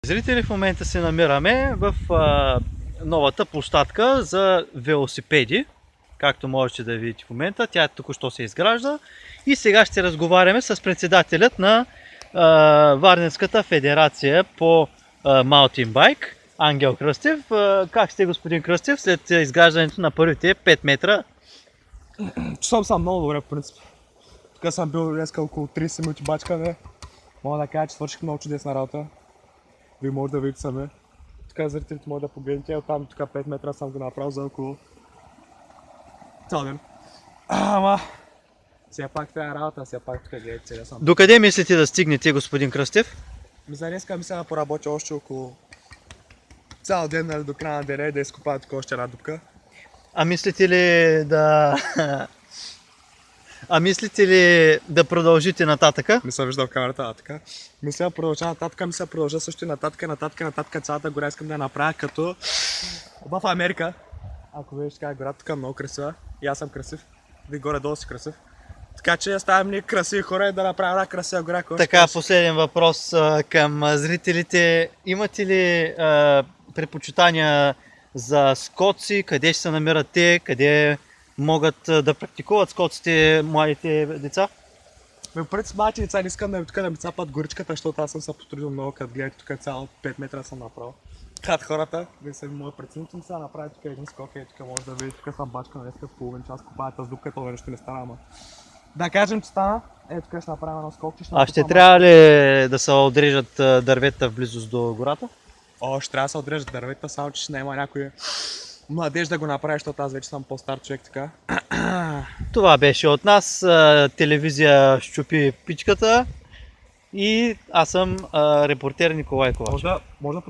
Зрители, в момента се намираме в новата площадка за велосипеди, както можете да видите в момента. Тя току-що се изгражда и сега ще разговаряме с председателят на Варненската федерация по маунтинбайк, Ангел Кръстев. Как сте, господин Кръстев, след изграждането на първите 5 метра? Чувствам се много добре, в принцип. Тук съм бил днеска около 30 минути бачкане. Мога да кажа, че свърших много чудесна работа. Вие може да видите сами. Тук зрителите може да погледнете. Оттам тук 5 метра съм го направил за около цял ден. Ама, все пак това е работа, все пак тук гледате сега съм. Докъде мислите да стигнете, господин Кръстев? За днеска мисля да поработя още около цял ден, нали, до края на деня, да изкопая тук още една дупка. А мислите ли да продължите нататъка? Не съм виждал в камерата, така. Мисля да продължа нататък, мисля да продължа също и нататък. Цялата гора искам да я направя като в Америка. Ако видиш така гората, тук е много красива. И аз съм красив. Вие горе-долу си красив. Така че ставам ни красиви хора и да направя една красива гора. Така, последен въпрос към зрителите. Имате ли предпочитания за скоци? Къде ще се намират те? Къде могат да практикуват скоците младите деца? В принцип, малки деца не искам да ми цапат горичката, защото аз съм се потрудил много, като гледате тук цяло 5 метра съм направил. Кат хората, вие са мои преценители, сега направя тук един скок и тук може да видите, тук съм бачка на днеска половин час, копая тази дупка, това нещо не стана, ама. Да кажем, че стана, тук ще направим едно скок. А ще трябва ли да се отрежат дървета в близост до гората? Ще трябва да се отрежат дървета, само че ще няма някой младеж да го направи, защото аз вече съм по-стар човек така. Това беше от нас. Телевизия Щупи пичката и аз съм репортер Николай Ковачев. Може да